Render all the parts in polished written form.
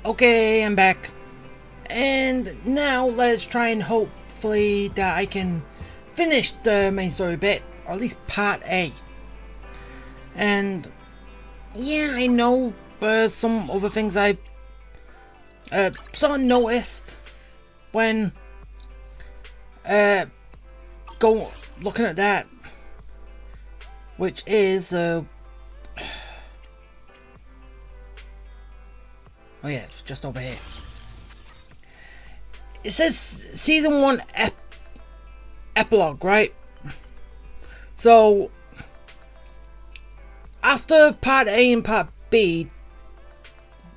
Okay, I'm back. And now let's try and hopefully that I can finish the main story bit, or at least part A. And yeah, I know some other things I sort of noticed when go looking at that, which is oh yeah, it's just over here. It says season 1 epilogue, right? So after part A and part B,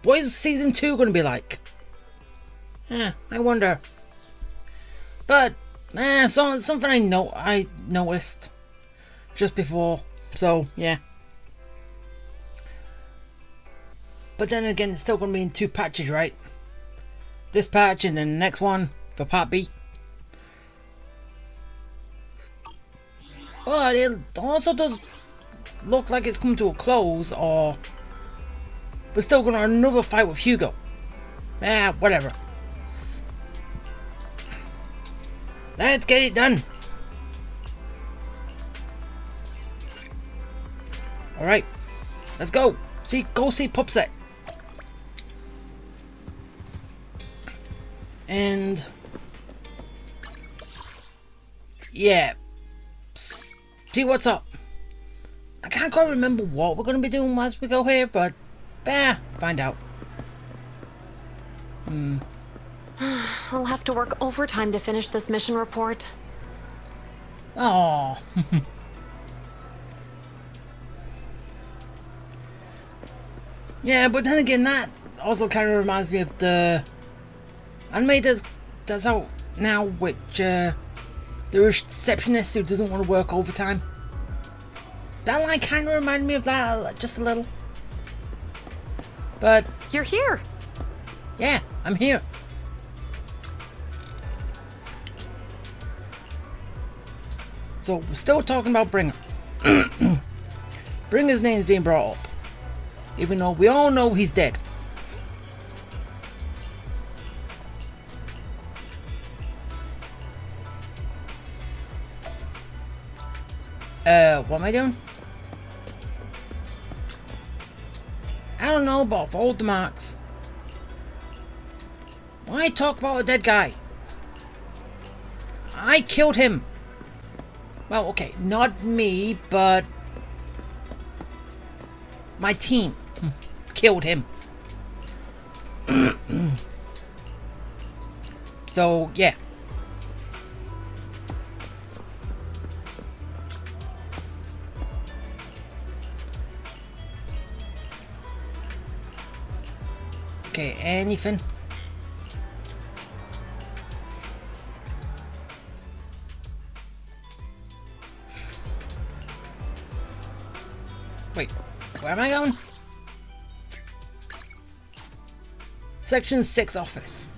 what is season 2 going to be like? I wonder. But something I noticed just before. So yeah. But then again, it's still going to be in 2 patches, right? This patch and then the next one for part B. But it also does look like it's come to a close, or we're still going to have another fight with Hugo. Whatever. Let's get it done. Alright, let's go. Go see Pupset. And yeah, see what's up. I can't quite remember what we're going to be doing as we go here, but find out. I'll have to work overtime to finish this mission report. Oh. Yeah, but then again, that also kind of reminds me of the anime that's out now, which the receptionist who doesn't want to work overtime. That like kind of reminded me of that just a little. But you're here. Yeah, I'm here. So we're still talking about Bringer. Bringer's name is being brought up, even though we all know he's dead. What am I doing? I don't know, but follow the marks. Why talk about a dead guy? I killed him. Well, okay, not me, but my team killed him. So, yeah. Okay, anything? Wait, where am I going? Section 6 office.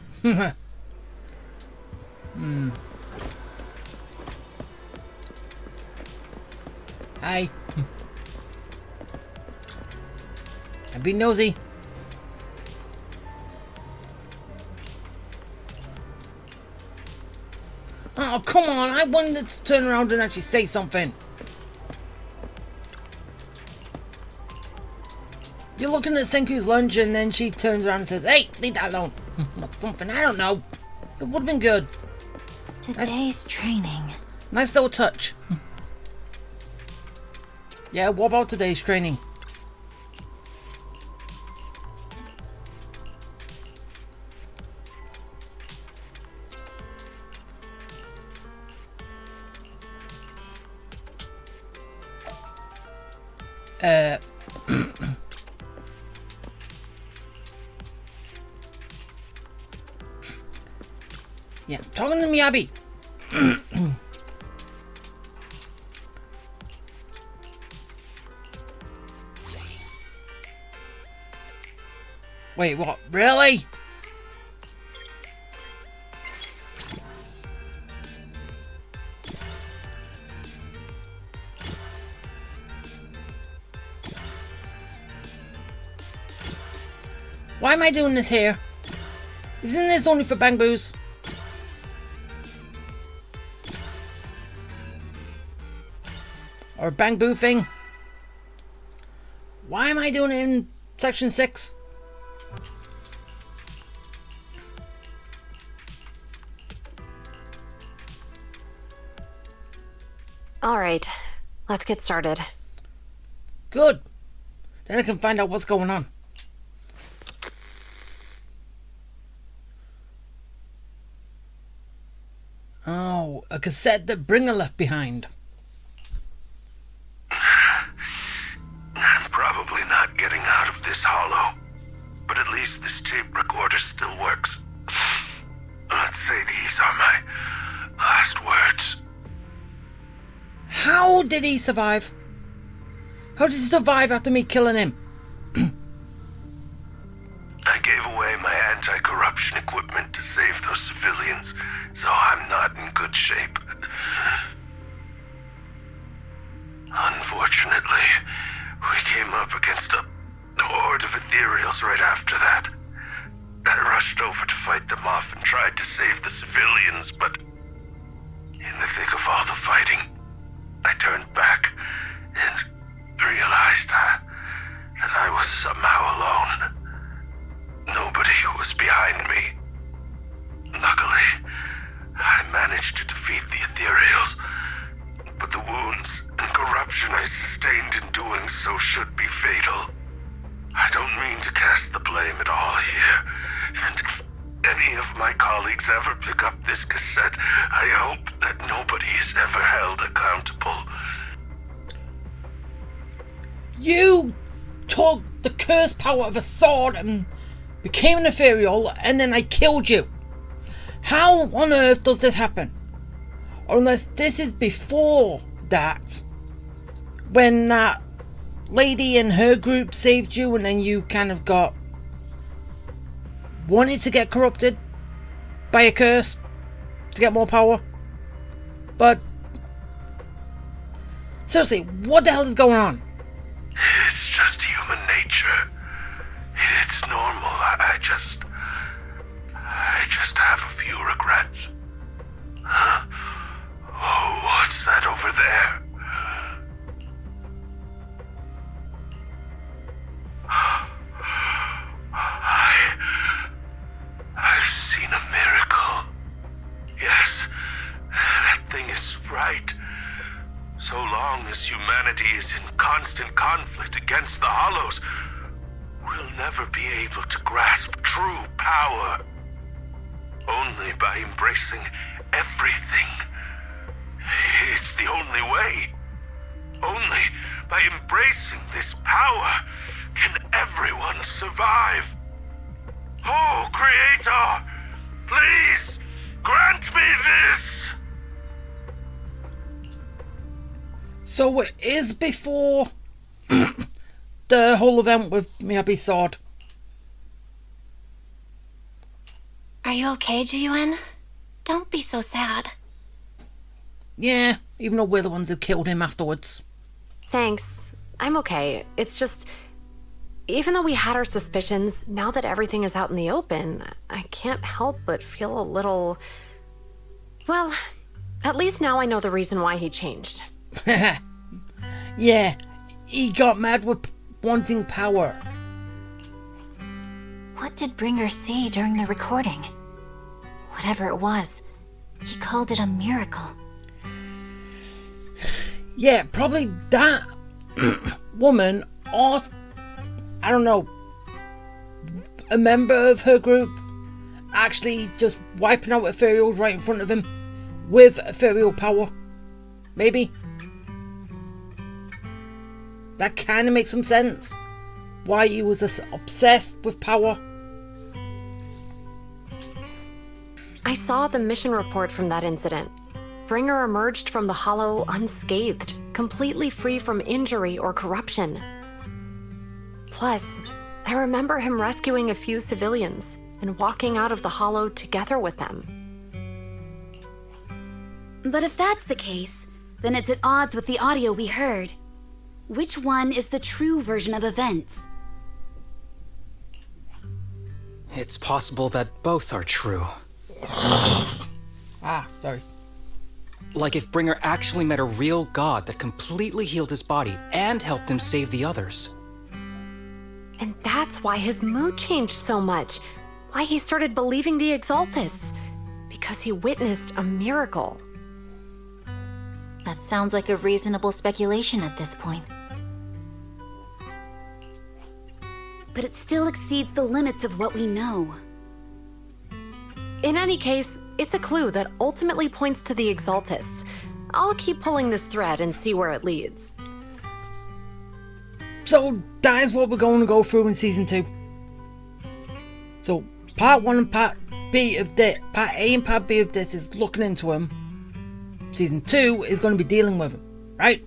Hi. I'm being nosy. Oh, come on. I wanted to turn around and actually say something. You're looking at Senku's lunch and then she turns around and says, "Hey, leave that alone." Or something, I don't know. It would have been good. Today's training. Nice little touch. Yeah, what about today's training? Yeah, talking to Miyabi. Wait, what? Really? Why am I doing this here? Isn't this only for bang boos? Or a bang boo thing? Why am I doing it in section 6? Alright, let's get started. Good. Then I can find out what's going on. Oh, a cassette that Bringer left behind. I'm probably not getting out of this hollow, but at least this tape recorder still works. Let's say these are my last words. How did he survive? How did he survive after me killing him? I gave away my anti-corruption equipment to save those civilians, so I'm not in good shape. Unfortunately, we came up against a horde of ethereals right after that. I rushed over to fight them off and tried to save the civilians, but in the thick of all the fighting, I turned back and realized that I was somehow alone. Nobody was behind me. Luckily, I managed to defeat the ethereals, but the wounds and corruption I sustained in doing so should be fatal. I don't mean to cast the blame at all here, and if any of my colleagues ever pick up this cassette, I hope that nobody is ever held accountable. You took the cursed power of a sword and became an ethereal, and then I killed you. How on earth does this happen? Unless this is before that, when that lady and her group saved you, and then you kind of wanted to get corrupted by a curse to get more power. But seriously, what the hell is going on? It's just human nature. It's normal. I just have a few regrets. Huh? Oh, what's that over there? I've seen a miracle. Yes, that thing is right. So long as humanity is in constant conflict against the Hollows, we'll never be able to grasp true power. Only by embracing everything. It's the only way. Only by embracing this power can everyone survive. Oh, Creator, please grant me this. So it is before the whole event with Miyabi sword. Are you okay, Jiyuan? Don't be so sad. Yeah, even though we're the ones who killed him afterwards. Thanks. I'm okay. It's just, even though we had our suspicions, now that everything is out in the open, I can't help but feel a little... Well, at least now I know the reason why he changed. Yeah, he got mad with wanting power. What did Bringer see during the recording? Whatever it was, he called it a miracle. Yeah, probably that woman, or, I don't know, a member of her group, actually just wiping out ethereals right in front of him with ethereal power. Maybe. That kind of makes some sense. Why he was obsessed with power. I saw the mission report from that incident. Bringer emerged from the Hollow unscathed, completely free from injury or corruption. Plus, I remember him rescuing a few civilians and walking out of the Hollow together with them. But if that's the case, then it's at odds with the audio we heard. Which one is the true version of events? It's possible that both are true. Sorry. Like if Bringer actually met a real god that completely healed his body and helped him save the others. And that's why his mood changed so much. Why he started believing the Exaltists. Because he witnessed a miracle. That sounds like a reasonable speculation at this point. But it still exceeds the limits of what we know. In any case, it's a clue that ultimately points to the Exaltists. I'll keep pulling this thread and see where it leads. So that is what we're going to go through in season 2. So part 1 and part B of this, part A and part B of this is looking into him. Season 2 is going to be dealing with him, right?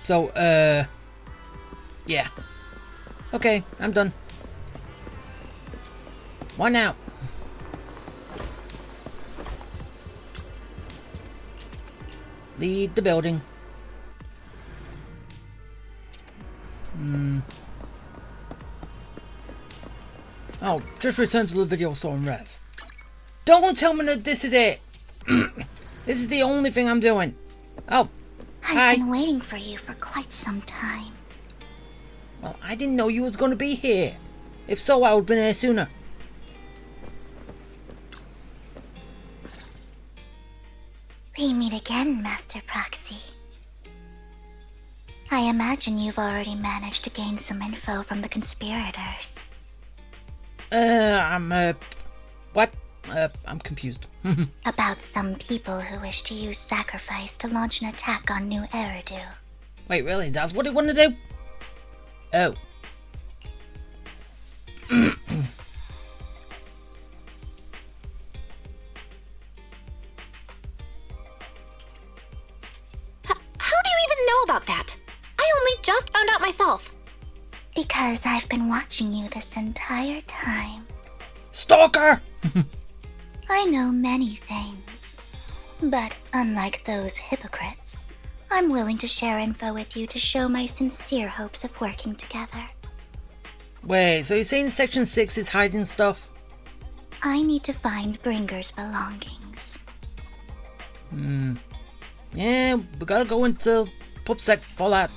So, yeah. Okay, I'm done. One out. Leave the building. Oh, just return to the video store and rest. Don't tell me that this is it. This is the only thing I'm doing. Oh, hi. I've been waiting for you for quite some time. Well, I didn't know you was going to be here. If so, I would have been here sooner. We meet again, Master Proxy. I imagine you've already managed to gain some info from the conspirators. What? I'm confused. About some people who wish to use sacrifice to launch an attack on New Eridu. Wait, really? That's what they want to do? Oh. How do you even know about that? I only just found out myself. Because I've been watching you this entire time. Stalker! I know many things. But unlike those hypocrites, I'm willing to share info with you to show my sincere hopes of working together. Wait, so you're saying Section 6 is hiding stuff? I need to find Bringer's belongings. Yeah, we gotta go into PubSec for that.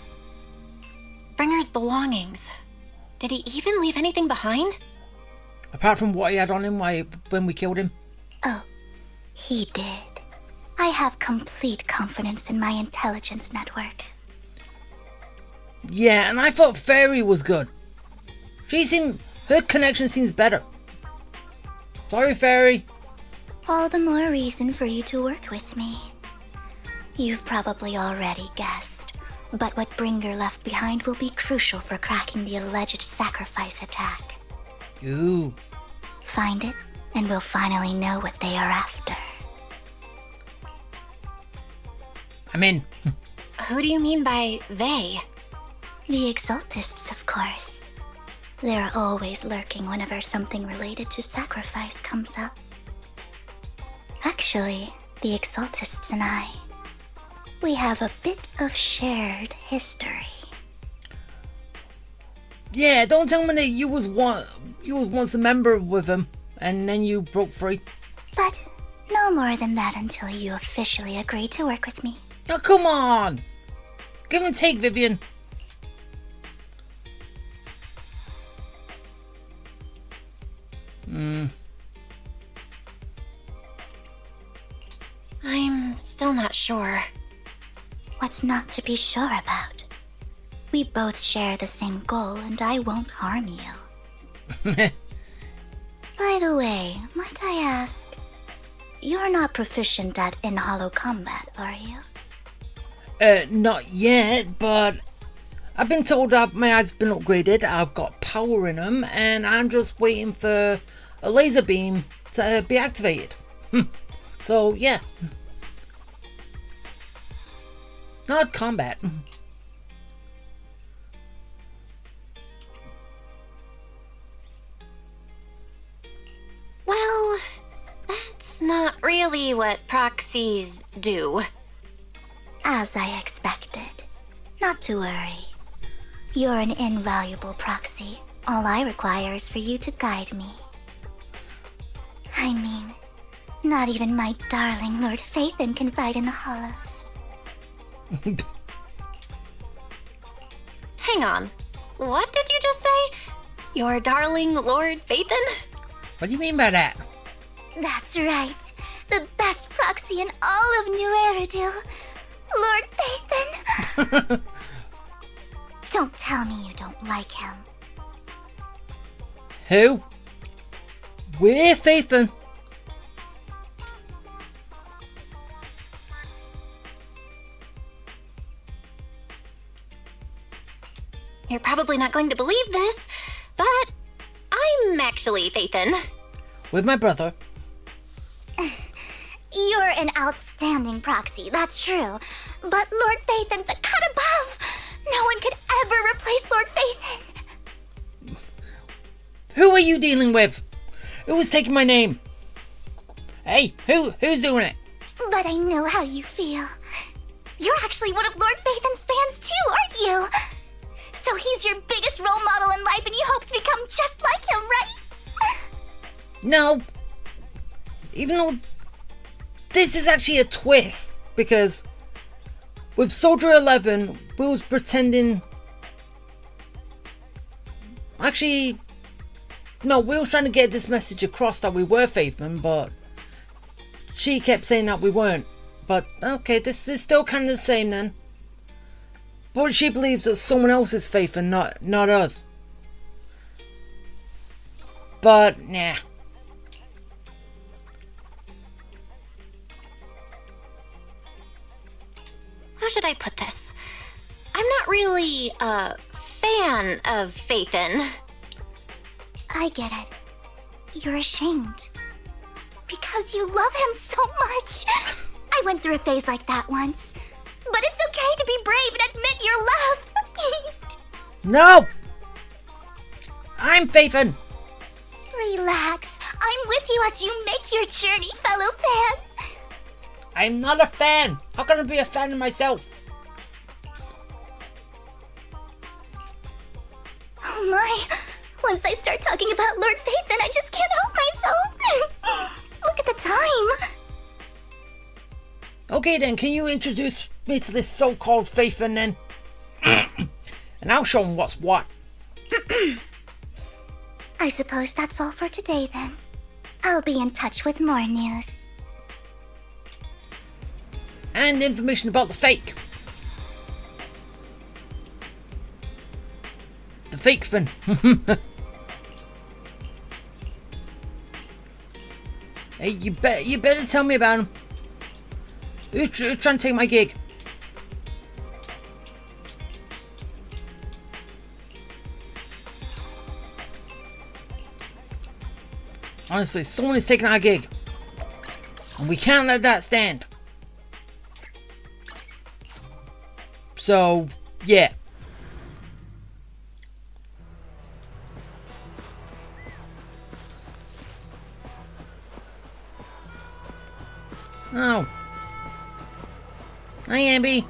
Bringer's belongings. Did he even leave anything behind? Apart from what he had on him when we killed him. Oh, he did. I have complete confidence in my intelligence network. Yeah, and I thought Fairy was good. Her connection seems better. Sorry, Fairy. All the more reason for you to work with me. You've probably already guessed, but what Bringer left behind will be crucial for cracking the alleged sacrifice attack. Ooh. Find it, and we'll finally know what they are after. I'm in. Who do you mean by they? The Exaltists, of course. They're always lurking whenever something related to sacrifice comes up. Actually, the Exaltists and I, we have a bit of shared history. Yeah, don't tell me that you was once a member with him, and then you broke free. But no more than that until you officially agreed to work with me. Oh, come on! Give and take, Vivian. I'm still not sure. What's not to be sure about? We both share the same goal, and I won't harm you. By the way, might I ask, you're not proficient at in-hollow combat, are you? Not yet, but I've been told that my eyes been upgraded, I've got power in them, and I'm just waiting for a laser beam to be activated. So, yeah. Not combat. Well, that's not really what proxies do. As I expected. Not to worry. You're an invaluable proxy. All I require is for you to guide me. I mean, not even my darling Lord Phaethon can fight in the hollows. Hang on. What did you just say? Your darling Lord Phaethon? What do you mean by that? That's right. The best proxy in all of New Eridu. Lord Phaethon. Don't tell me you don't like him. Who? We're Phaethon. You're probably not going to believe this, but I'm actually Phaethon. With my brother. You're an outstanding proxy, that's true. But Lord Phaethon's a cut above. No one could ever replace Lord Phaethon. Who are you dealing with? Who was taking my name? Hey, who's doing it? But I know how you feel. You're actually one of Lord Phaethon's fans too, aren't you? So he's your biggest role model in life and you hope to become just like him, right? No. Even though this is actually a twist, because with Soldier 11, we was pretending... Actually, no, we was trying to get this message across that we were Phaethon, but she kept saying that we weren't. But, okay, this is still kind of the same then. But she believes that someone else is Phaethon, not us. But, nah. How should I put this? I'm not really a fan of Phaethon. I get it. You're ashamed. Because you love him so much. I went through a phase like that once. But it's okay to be brave and admit your love. No! I'm Phaethon. Relax. I'm with you as you make your journey, fellow fan. I'm not a fan. How can I be a fan of myself? Oh my. Once I start talking about Lord Phaethon, I just can't help myself. Look at the time. Okay then, can you introduce me to this so-called Phaethon then? And I'll show him what's what. I suppose that's all for today then. I'll be in touch with more news. And information about the fake. The fake fin. Hey, you better tell me about him. Who's trying to take my gig? Honestly, someone is taking our gig. And we can't let that stand. So, yeah. Oh. Hi, Abby.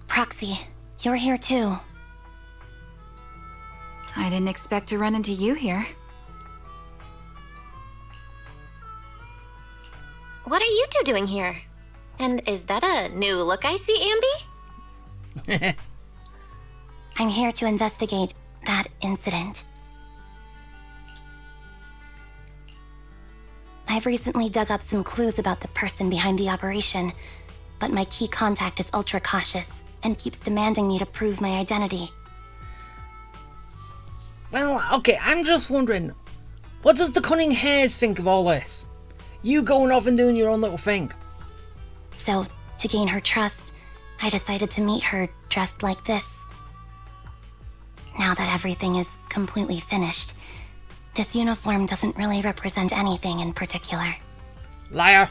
Proxy, you're here too. I didn't expect to run into you here. What are you two doing here? And is that a new look I see, Ambi? I'm here to investigate that incident. I've recently dug up some clues about the person behind the operation, but my key contact is ultra cautious and keeps demanding me to prove my identity. Well, okay, I'm just wondering, what does the Cunning Hares think of all this? You going off and doing your own little thing. So, to gain her trust, I decided to meet her dressed like this. Now that everything is completely finished, this uniform doesn't really represent anything in particular. Liar.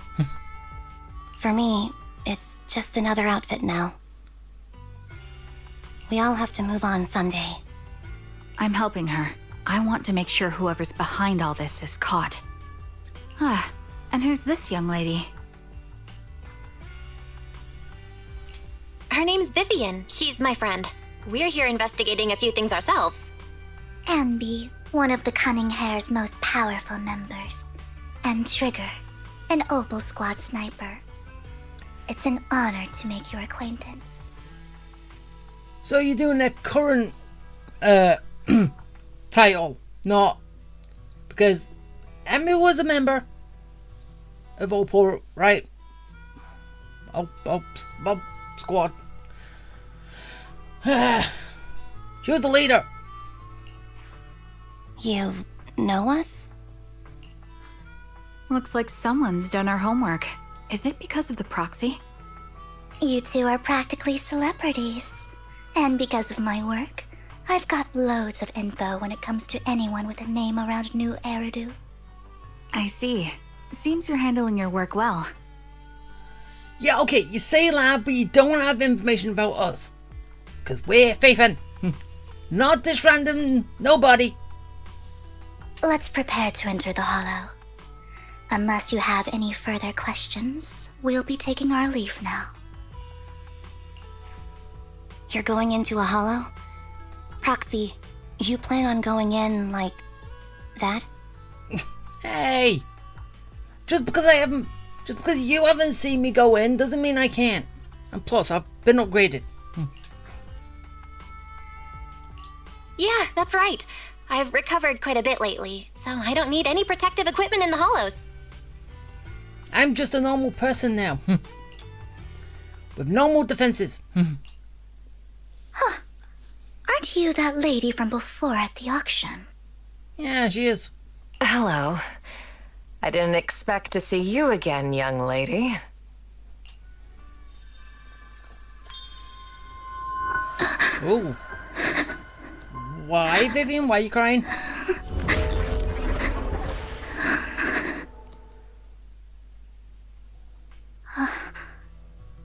For me, it's just another outfit now. We all have to move on someday. I'm helping her. I want to make sure whoever's behind all this is caught. Ah, and who's this young lady? Her name's Vivian. She's my friend. We're here investigating a few things ourselves. Ambi, one of the Cunning Hare's most powerful members. And Trigger, an Opal Squad sniper. It's an honor to make your acquaintance. So you're doing the current title, not because Emmy was a member of Opal, right? Squad. She was the leader. You know us? Looks like someone's done our homework. Is it because of the proxy? You two are practically celebrities. And because of my work, I've got loads of info when it comes to anyone with a name around New Eridu. I see. Seems you're handling your work well. Yeah, okay, you say that, but you don't have information about us. Because we're Faithin. Not this random nobody. Let's prepare to enter the Hollow. Unless you have any further questions, we'll be taking our leave now. You're going into a hollow? Proxy, you plan on going in like that? Hey! Just because you haven't seen me go in doesn't mean I can't. And plus, I've been upgraded. Yeah, that's right. I've recovered quite a bit lately, so I don't need any protective equipment in the hollows. I'm just a normal person now. With normal defenses. Aren't you that lady from before at the auction? Yeah, she is. Hello. I didn't expect to see you again, young lady. Ooh. Why, Vivian? Why are you crying?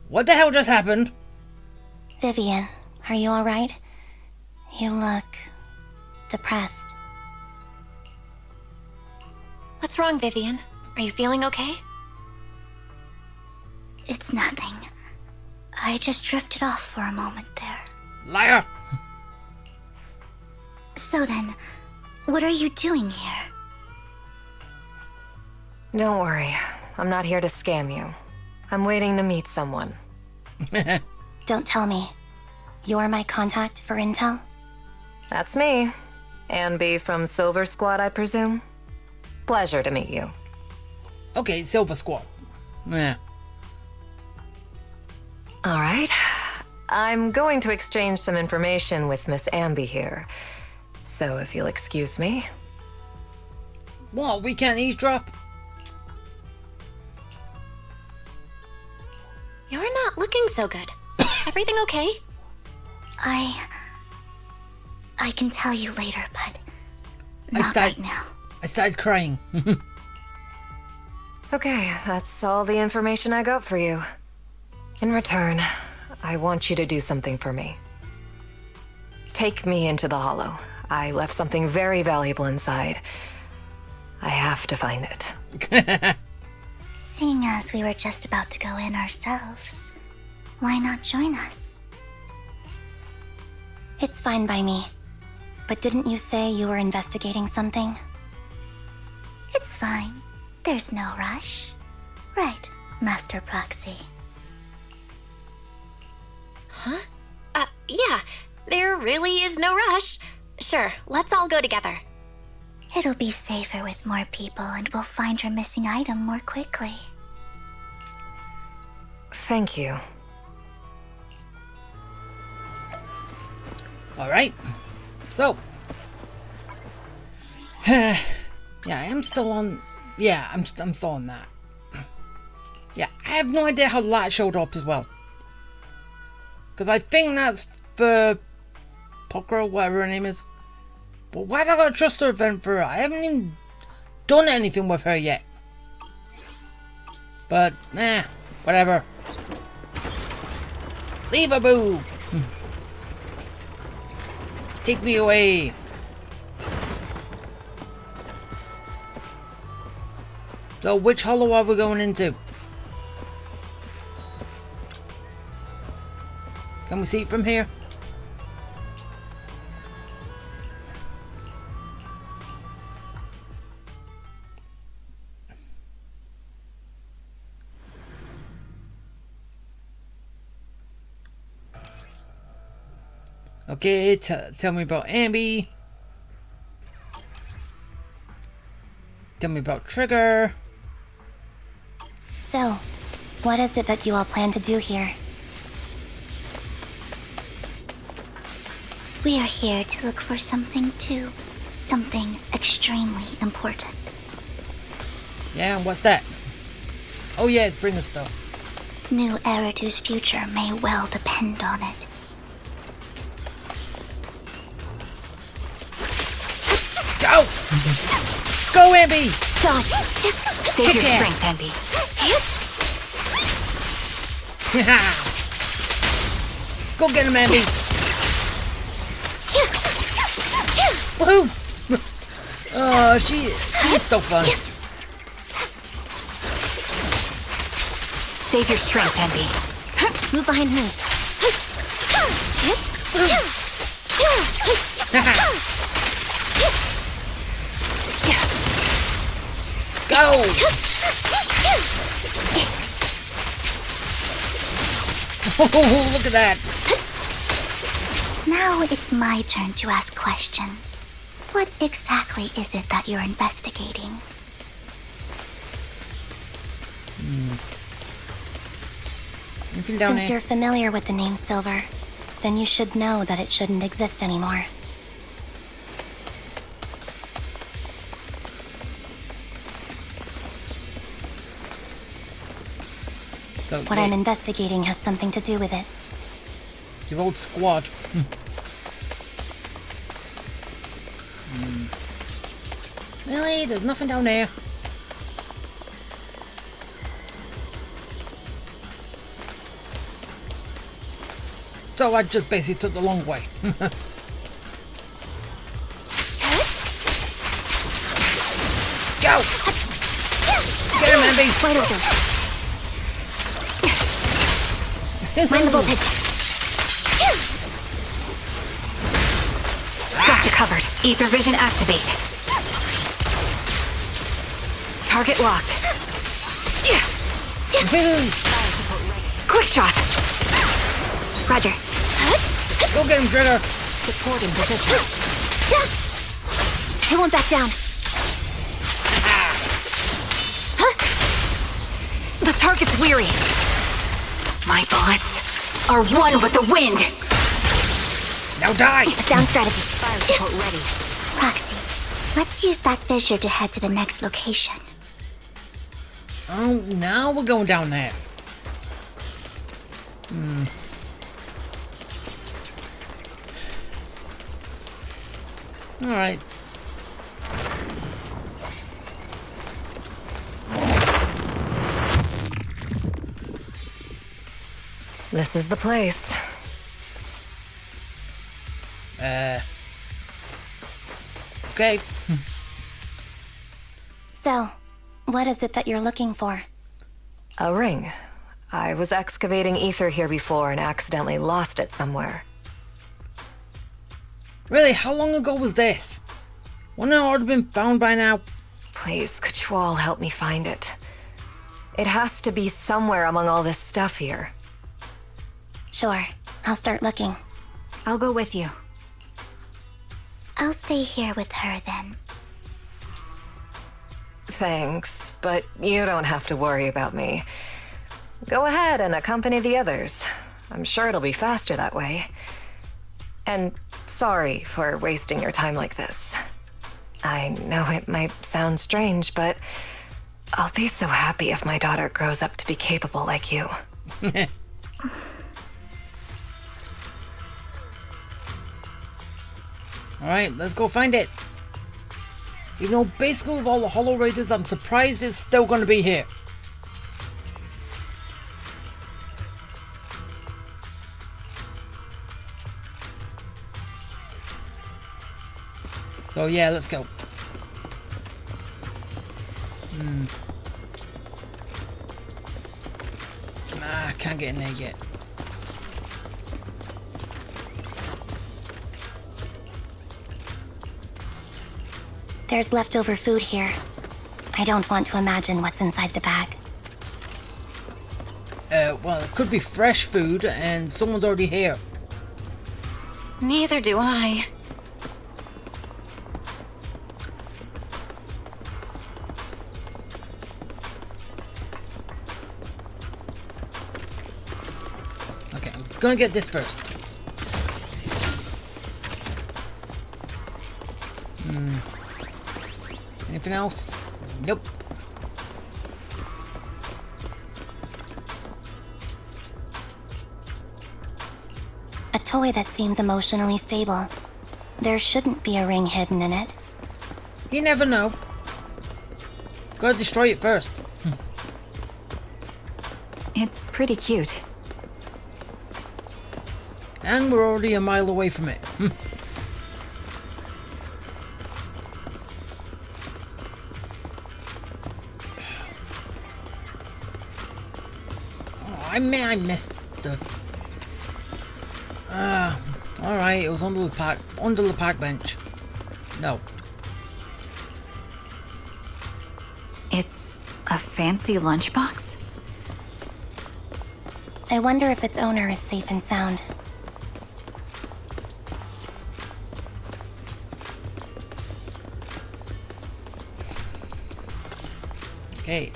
What the hell just happened? Vivian, are you alright? You look depressed. What's wrong, Vivian? Are you feeling okay? It's nothing. I just drifted off for a moment there. Liar! So then, what are you doing here? Don't worry. I'm not here to scam you. I'm waiting to meet someone. Don't tell me. You're my contact for intel? That's me. Ambi from Silver Squad, I presume? Pleasure to meet you. Okay, Silver Squad. Yeah. Alright. I'm going to exchange some information with Miss Ambi here. So if you'll excuse me. What, we can't eavesdrop? You're not looking so good. Everything okay? I can tell you later, but not right now. I started crying. Okay, that's all the information I got for you. In return, I want you to do something for me. Take me into the Hollow. I left something very valuable inside. I have to find it. Seeing as we were just about to go in ourselves, why not join us? It's fine by me. But didn't you say you were investigating something? It's fine. There's no rush. Right, Master Proxy. Huh? Yeah. There really is no rush. Sure, let's all go together. It'll be safer with more people and we'll find your missing item more quickly. Thank you. Alright. So. Yeah, I am still on. Yeah, I'm still on that. Yeah, I have no idea how that showed up as well. Because I think that's for Pokra, whatever her name is. But why have I got a trust her event for her? I haven't even done anything with her yet. But, whatever. Leave a boo! Take me away! So, which hollow are we going into? Can we see it from here? Okay, tell me about Ambi. Tell me about Trigger. So, what is it that you all plan to do here? We are here to look for something too. Something extremely important. Yeah, what's that? Oh yeah, it's bringing stuff. New Eridu's future may well depend on it. Go! Go, Ambi! Dodge! Save Kick your ass. strength, Envy. Go get him, Ambi! Woohoo! Oh, she's so fun. Save your strength, Envy. Move behind me. Go! Oh, look at that! Now it's my turn to ask questions. What exactly is it that you're investigating? Anything down Since there? you're familiar with the name Silver, then you should know that it shouldn't exist anymore. So, What I'm investigating has something to do with it. your old squad. Really? There's nothing down there. So I just basically took the long way. Go! Get him, Ambi! Wide open. Mind the voltage. Got you covered. Ether vision activate. Target locked. Quick shot. Roger. Go get him, Trigger! Supporting position. I won't back down. The target's weary. My bullets are one with the wind. Now die! Sound strategy. Fire support ready. Roxy, let's use that fissure to head to the next location. Oh, now we're going down there. Alright. This is the place. Okay. So, what is it that you're looking for? A ring. I was excavating ether here before and accidentally lost it somewhere. Really, how long ago was this? Wouldn't it already been found by now? Please, could you all help me find it? It has to be somewhere among all this stuff here. Sure, I'll start looking. I'll go with you. I'll stay here with her then. Thanks, but you don't have to worry about me. Go ahead and accompany the others. I'm sure it'll be faster that way. And sorry for wasting your time like this. I know it might sound strange, but I'll be so happy if my daughter grows up to be capable like you. Alright, let's go find it. Even though basically with all the Hollow Raiders, I'm surprised it's still going to be here. So yeah, let's go. Nah, can't get in there yet. there's leftover food here. I don't want to imagine what's inside the bag. Well, it could be fresh food and someone's already here. Neither do I. Okay, I'm gonna get this first. Anything else? Nope. A toy that seems emotionally stable. There shouldn't be a ring hidden in it. You never know. Gotta destroy it first. It's pretty cute. And we're already a mile away from it. Oh, I missed the... alright, it was under the park bench. No. It's a fancy lunchbox? I wonder if its owner is safe and sound. Okay.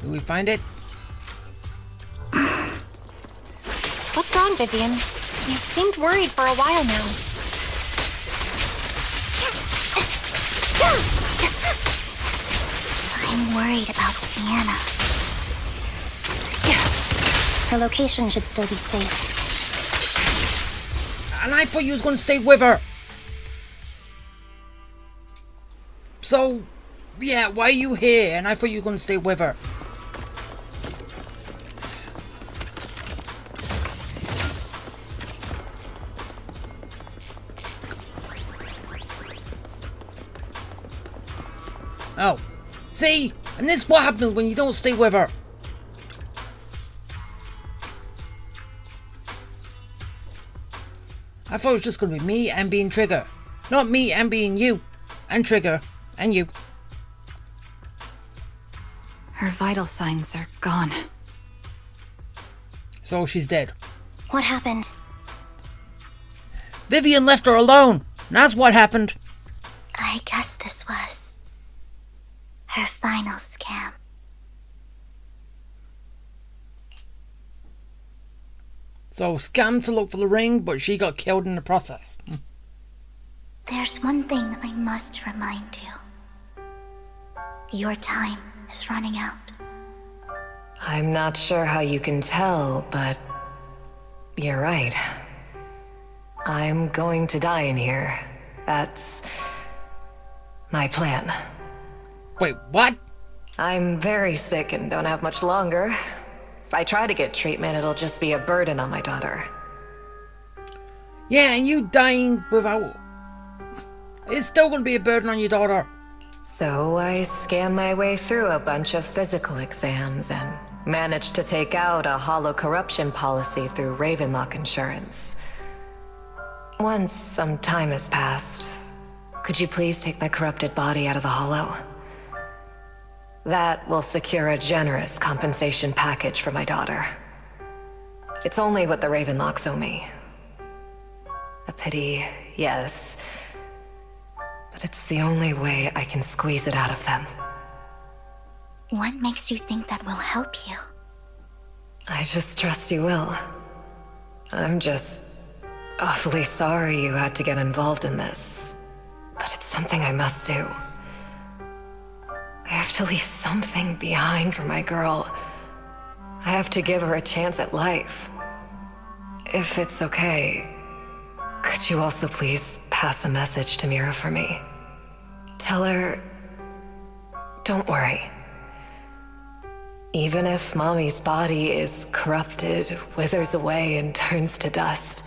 Do we find it? What's wrong, Vivian? You've seemed worried for a while now. I'm worried about Sienna. Her location should still be safe. And I thought you was going to stay with her. So, yeah, why are you here? And I thought you were going to stay with her. Oh, see? And this is what happens when you don't stay with her. I thought it was just going to be me and being Trigger. Not me and being you. And Trigger. And you. Her vital signs are gone. So she's dead. What happened? Vivian left her alone. That's what happened. I guess this was her final scam. So scammed to look for the ring, but she got killed in the process. There's one thing I must remind you. Your time is running out. I'm not sure how you can tell, but you're right. I'm going to die in here. That's my plan. Wait, what? I'm very sick and don't have much longer. If I try to get treatment, it'll just be a burden on my daughter. Yeah, and you dying without... It's still going to be a burden on your daughter. So I scammed my way through a bunch of physical exams and managed to take out a hollow corruption policy through Ravenlock insurance. Once some time has passed, could you please take my corrupted body out of the hollow? That will secure a generous compensation package for my daughter. It's only what the Ravenlocks owe me. A pity, yes. But it's the only way I can squeeze it out of them. What makes you think that will help you? I just trust you will. I'm just awfully sorry you had to get involved in this. But it's something I must do. I have to leave something behind for my girl. I have to give her a chance at life. If it's okay, could you also please pass a message to Mira for me? Tell her, don't worry. Even if Mommy's body is corrupted, withers away, and turns to dust,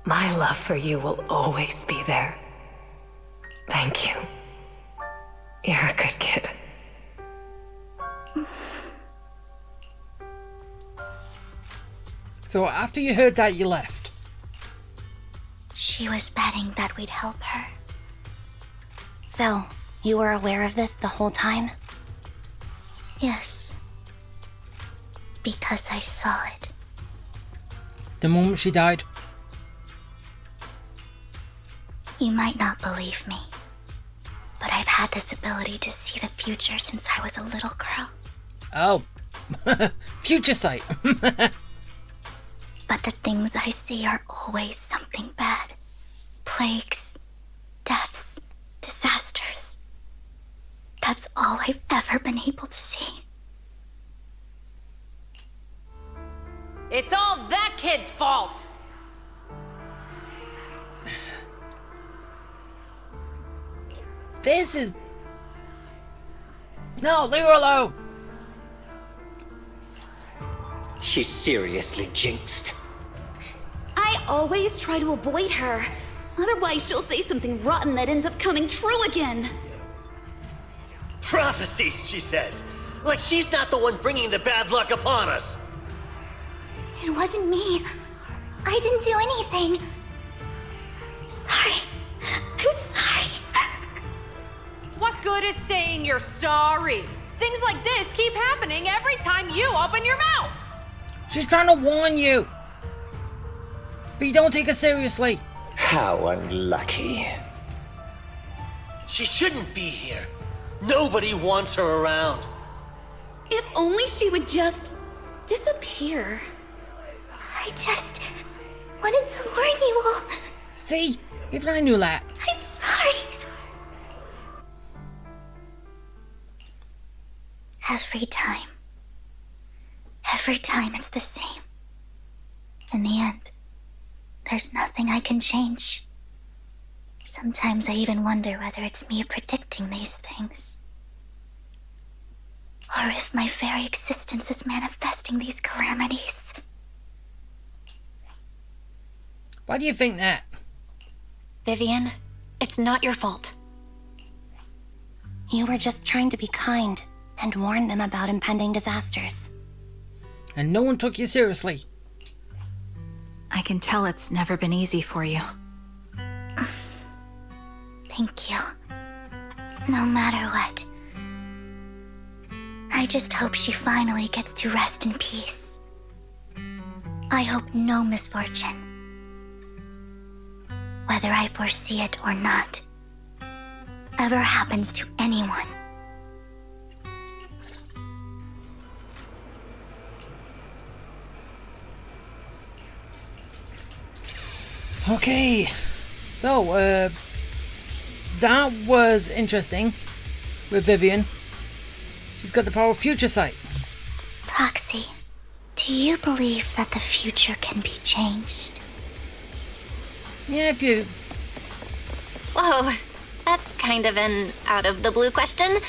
my love for you will always be there. Thank you. You're a good kid. So after you heard that, you left. She was betting that we'd help her. So, you were aware of this the whole time? Yes. Because I saw it. The moment she died. You might not believe me, but I've had this ability to see the future since I was a little girl. Oh. Future sight. But the things I see are always something bad. Plagues, deaths, disasters. That's all I've ever been able to see. It's all that kid's fault! This is... No, leave her alone! She's seriously jinxed. I always try to avoid her. Otherwise, she'll say something rotten that ends up coming true again. Prophecies, she says. Like she's not the one bringing the bad luck upon us. It wasn't me. I didn't do anything. Sorry. I'm sorry. What good is saying you're sorry? Things like this keep happening every time you open your mouth! She's trying to warn you! But you don't take her seriously. How unlucky. She shouldn't be here. Nobody wants her around. If only she would just disappear. I just wanted to warn you all. See? Even I knew that. I'm sorry. Every time it's the same. In the end, there's nothing I can change. Sometimes I even wonder whether it's me predicting these things. Or if my very existence is manifesting these calamities. Why do you think that? Vivian, it's not your fault. You were just trying to be kind and warn them about impending disasters. And no one took you seriously. I can tell it's never been easy for you. Thank you. No matter what. I just hope she finally gets to rest in peace. I hope no misfortune, whether I foresee it or not, ever happens to anyone. Okay, so, that was interesting with Vivian. She's got the power of future sight. Proxy, do you believe that the future can be changed? Yeah, if you... Whoa, that's kind of an out-of-the-blue question.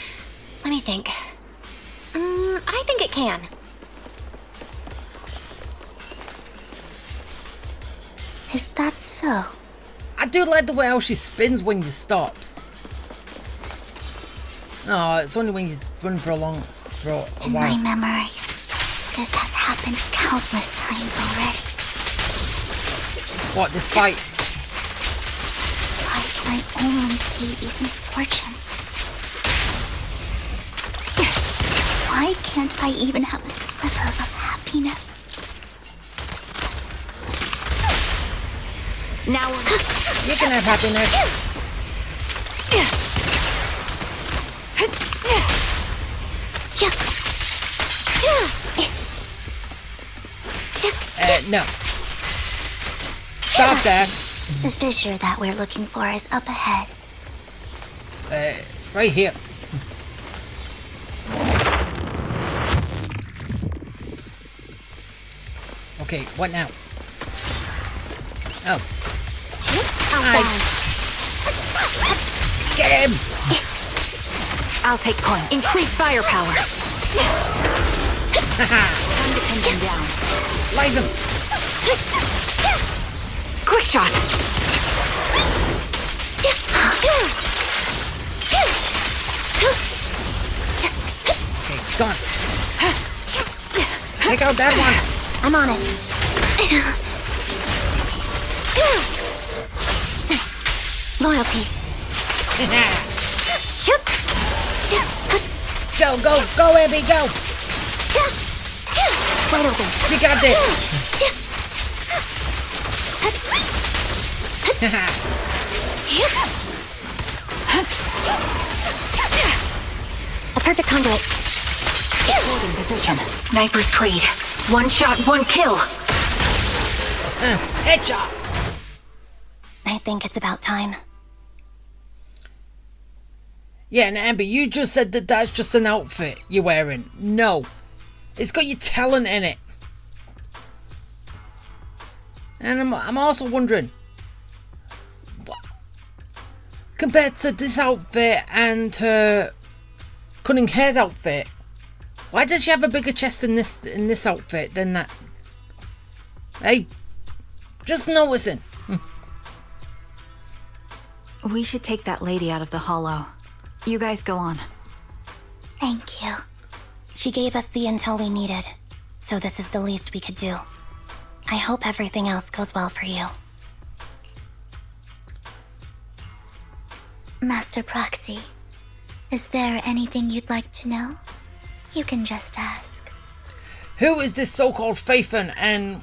Let me think. I think it can. Is that so? I do like the way how she spins when you stop. No, it's only when you run for a while. In my memories, this has happened countless times already. What, this fight? Why can I only see these misfortunes? Why can't I even have a sliver of happiness? Now You can have happiness. No. Stop that. The fissure that we're looking for is up ahead. Right here. Okay, what now? Oh. Get him! I'll take point. Increase firepower. Time to pin him down. Lies him! Quick shot. Okay, gone. Take out that one. I'm on it. Loyalty. Go, Abby, go! Wide open. You got this! A perfect conduit. Holding position. Sniper's Creed. One shot, one kill. Headshot! I think it's about time. Yeah, and Amber, you just said that that's just an outfit you're wearing. No. It's got your talent in it. And I'm also wondering, compared to this outfit and her cutting hair outfit, why does she have a bigger chest in this outfit than that? Hey, just noticing. We should take that lady out of the hollow. You guys go on. Thank you. She gave us the intel we needed, so this is the least we could do. I hope everything else goes well for you. Master Proxy, is there anything you'd like to know? You can just ask. Who is this so-called Phaethon, and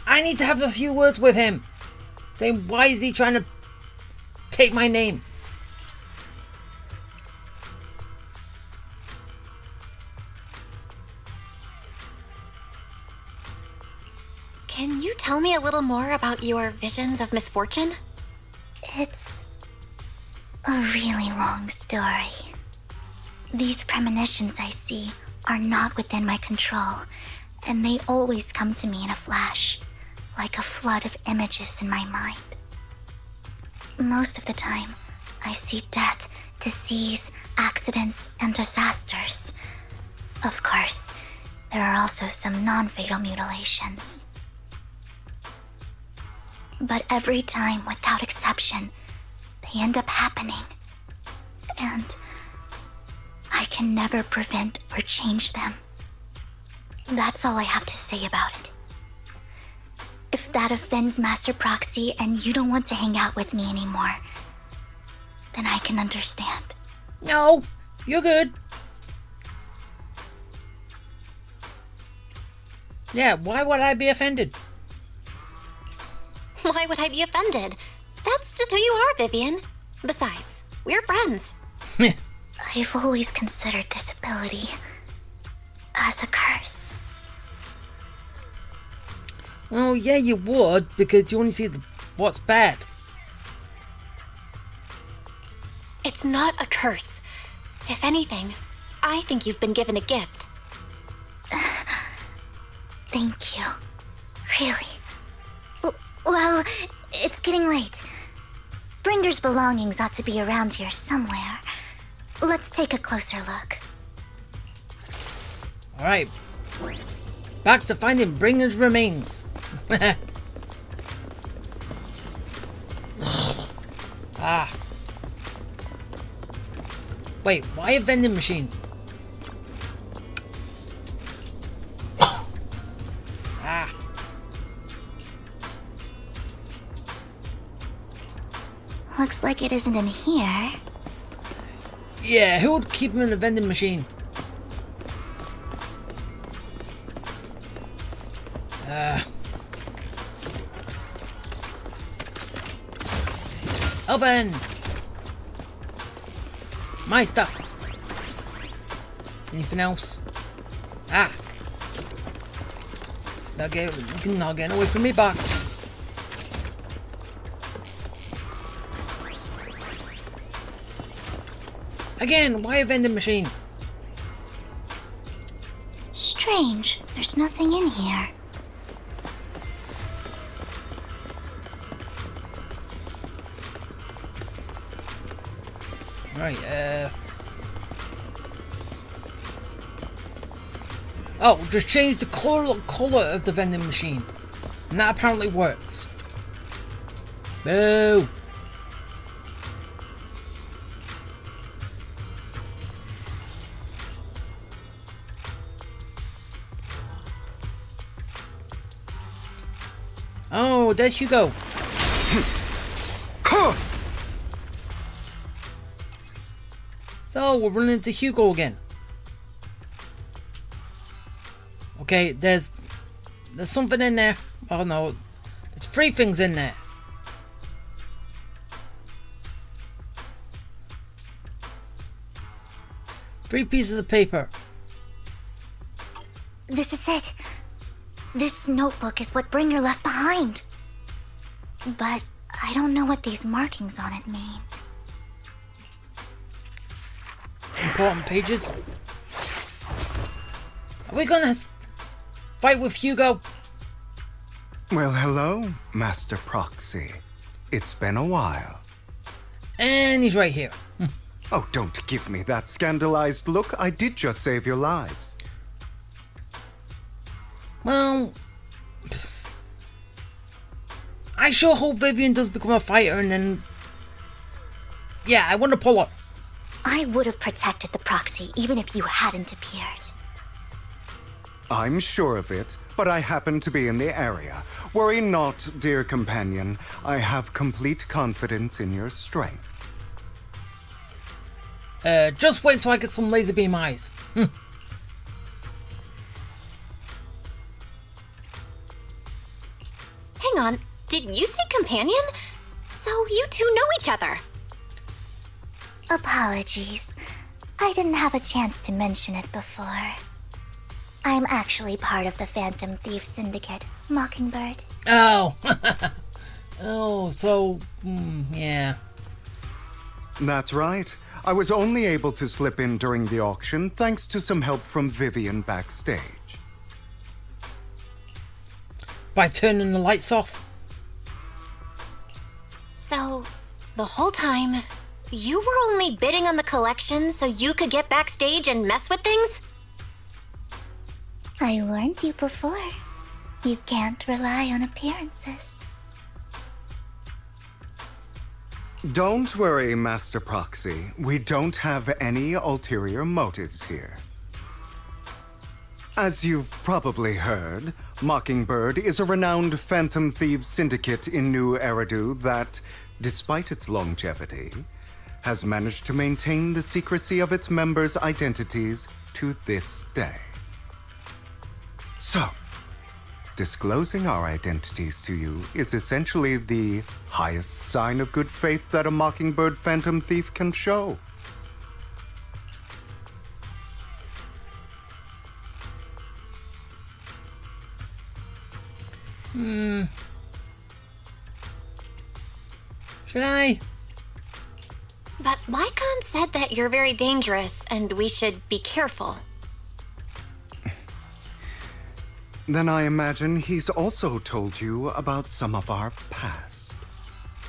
I need to have a few words with him. Saying, why is he trying to take my name? Can you tell me a little more about your visions of misfortune? It's a really long story. These premonitions I see are not within my control, and they always come to me in a flash, like a flood of images in my mind. Most of the time, I see death, disease, accidents, and disasters. Of course, there are also some non-fatal mutilations. But every time, without exception, they end up happening. And I can never prevent or change them. That's all I have to say about it. If that offends Master Proxy and you don't want to hang out with me anymore, then I can understand. No, you're good. Yeah, why would I be offended? Why would I be offended? That's just who you are, Vivian. Besides, we're friends. I've always considered this ability as a curse. Oh, yeah, you would, because you only see what's bad. It's not a curse. If anything, I think you've been given a gift. Thank you. Really. Well, it's getting late. Bringer's belongings ought to be around here somewhere. Let's take a closer look. Alright. Back to finding Bringer's remains. Ah. Wait, why a vending machine? Ah. Looks like it isn't in here. Yeah, who would keep him in a vending machine? Open! My stuff! Anything else? Ah! Not getting away from me, box! Again, why a vending machine? Strange, there's nothing in here. Right, oh, just change the colour of the vending machine. And that apparently works. Boo! Oh, there you go. Oh, we're running into Hugo again. Okay, there's something in there. Oh no, there's 3 things in there. Three pieces of paper. This is it. This notebook is what Bringer left behind. But I don't know what these markings on it mean. Important pages. Are we gonna fight with Hugo? Well, hello, Master Proxy. It's been a while. And he's right here. Oh, don't give me that scandalized look. I did just save your lives. Well, I sure hope Vivian does become a fighter and then... Yeah, I want to pull up. I would have protected the proxy even if you hadn't appeared. I'm sure of it, but I happen to be in the area. Worry not, dear companion. I have complete confidence in your strength. Just wait till I get some laser beam eyes. Hang on, did you say companion? So you two know each other? Apologies. I didn't have a chance to mention it before. I'm actually part of the Phantom Thief Syndicate, Mockingbird. Oh. Oh, so... yeah. That's right. I was only able to slip in during the auction thanks to some help from Vivian backstage. By turning the lights off? So, the whole time, you were only bidding on the collection so you could get backstage and mess with things? I warned you before. You can't rely on appearances. Don't worry, Master Proxy. We don't have any ulterior motives here. As you've probably heard, Mockingbird is a renowned Phantom Thieves syndicate in New Eridu that, despite its longevity, has managed to maintain the secrecy of its members' identities to this day. So, disclosing our identities to you is essentially the highest sign of good faith that a Mockingbird Phantom Thief can show. Should I? But Lycon said that you're very dangerous and we should be careful. Then I imagine he's also told you about some of our past.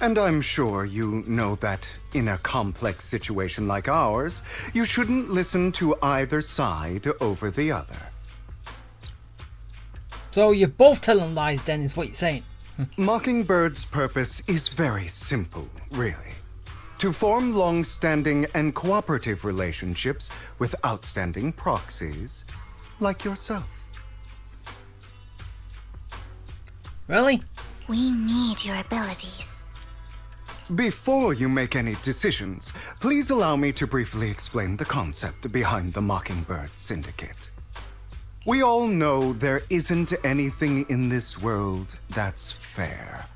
And I'm sure you know that in a complex situation like ours, you shouldn't listen to either side over the other. So you're both telling lies then, is what you're saying? Mockingbird's purpose is very simple, really. To form long-standing and cooperative relationships with outstanding proxies like yourself. Really? We need your abilities. Before you make any decisions, please allow me to briefly explain the concept behind the Mockingbird Syndicate. We all know there isn't anything in this world that's fair.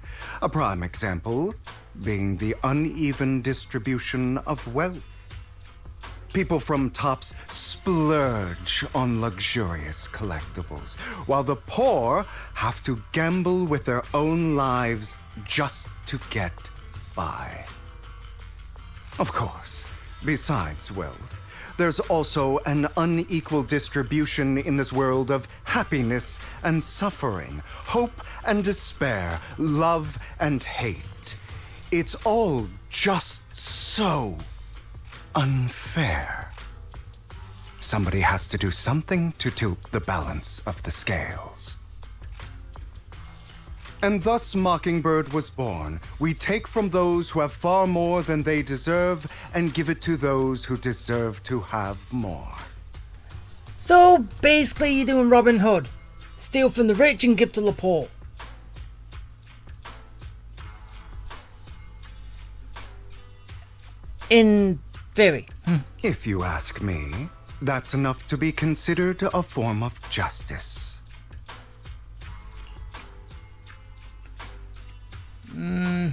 A prime example being the uneven distribution of wealth. People from tops splurge on luxurious collectibles, while the poor have to gamble with their own lives just to get by. Of course, besides wealth, there's also an unequal distribution in this world of happiness and suffering, hope and despair, love and hate. It's all just so unfair. Somebody has to do something to tilt the balance of the scales. And thus Mockingbird was born. We take from those who have far more than they deserve and give it to those who deserve to have more. So basically you're doing Robin Hood. Steal from the rich and give to the poor. In Fairy. If you ask me, that's enough to be considered a form of justice. Do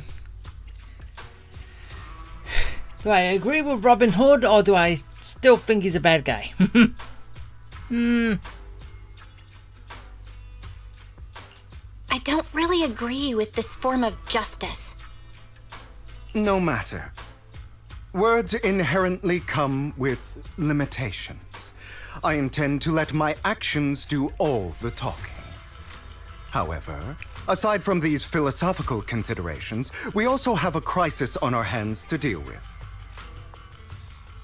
I agree with Robin Hood, or do I still think he's a bad guy? I don't really agree with this form of justice. No matter. Words inherently come with limitations. I intend to let my actions do all the talking. However, aside from these philosophical considerations, we also have a crisis on our hands to deal with.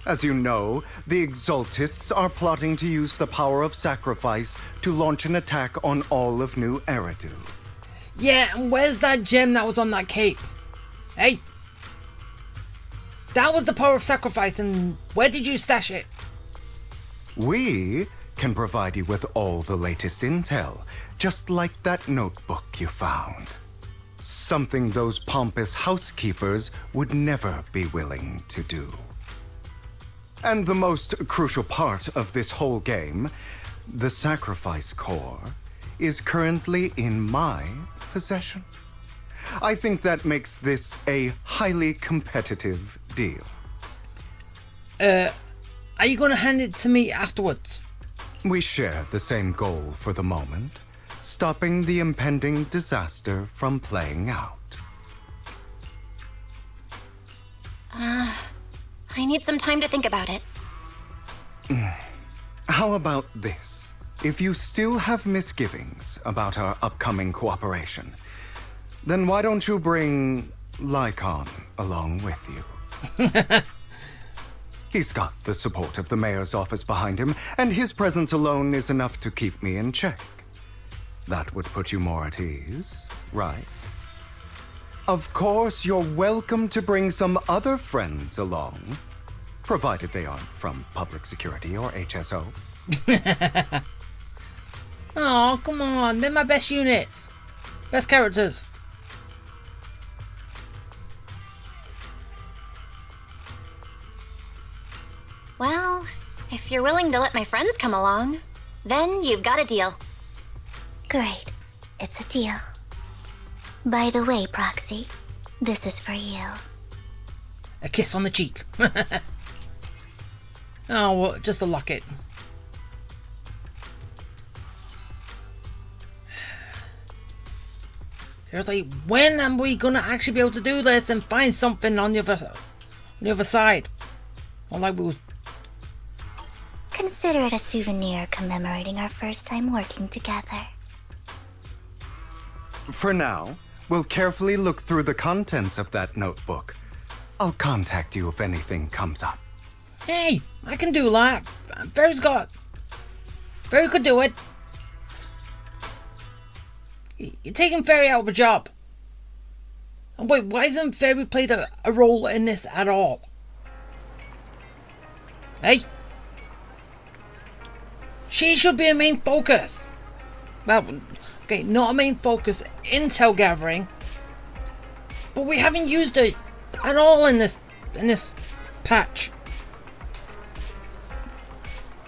As you know, the Exaltists are plotting to use the power of sacrifice to launch an attack on all of New Eridu. Yeah, and where's that gem that was on that cape? Hey! That was the power of sacrifice, and where did you stash it? We can provide you with all the latest intel, just like that notebook you found. Something those pompous housekeepers would never be willing to do. And the most crucial part of this whole game, the sacrifice core, is currently in my possession. I think that makes this a highly competitive deal. Are you gonna hand it to me afterwards? We share the same goal for the moment, stopping the impending disaster from playing out. I need some time to think about it. How about this? If you still have misgivings about our upcoming cooperation, then why don't you bring Lycon along with you? He's got the support of the mayor's office behind him, and his presence alone is enough to keep me in check. That would put you more at ease, right? Of course, you're welcome to bring some other friends along, provided they aren't from public security or HSO. Oh, come on, they're my best units. Best characters. Well, if you're willing to let my friends come along, then you've got a deal. Great. It's a deal. By the way, Proxy, this is for you. A kiss on the cheek. Oh, well, just a locket. Seriously, when are we gonna actually be able to do this and find something on the other side? Or like we was... Consider it a souvenir commemorating our first time working together. For now, we'll carefully look through the contents of that notebook. I'll contact you if anything comes up. Hey, I can do that. Ferry's Ferry could do it. You're taking Ferry out of a job. And wait, why hasn't Ferry played a role in this at all? Hey? She should be a main focus. Well, okay, not a main focus, intel gathering. But we haven't used it at all in this patch.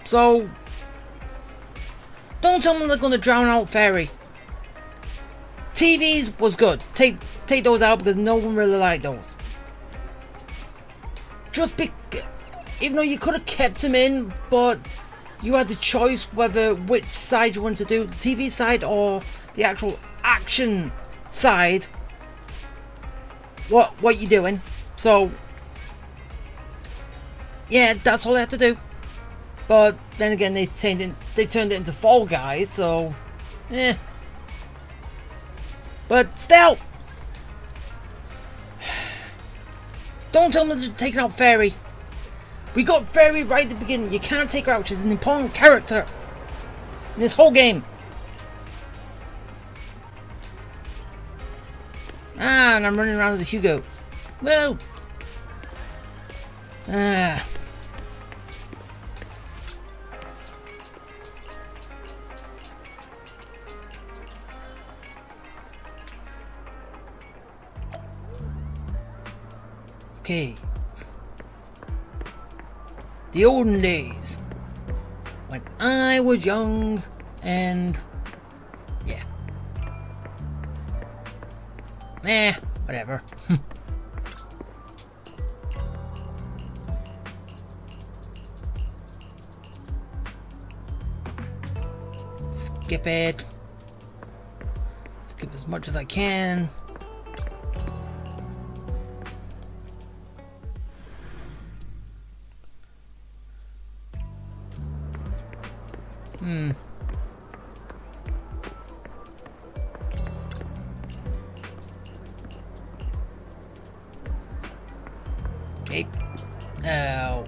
So don't tell me they're gonna drown out Ferry. TVs was good. Take those out because no one really liked those. Even though you could have kept him in, but you had the choice which side you wanted to do, the TV side or the actual action side. What you doing? So yeah, that's all they had to do. But then again, they turned it into Fall Guys, so But still, don't tell me they're taking out Fairy. We got Fairy right at the beginning. You can't take her out. She's an important character in this whole game. Ah, and I'm running around as a Hugo. Whoa. Ah. Okay. The olden days. When I was young and... yeah. Whatever. Skip it. Skip as much as I can. Okay. Oh.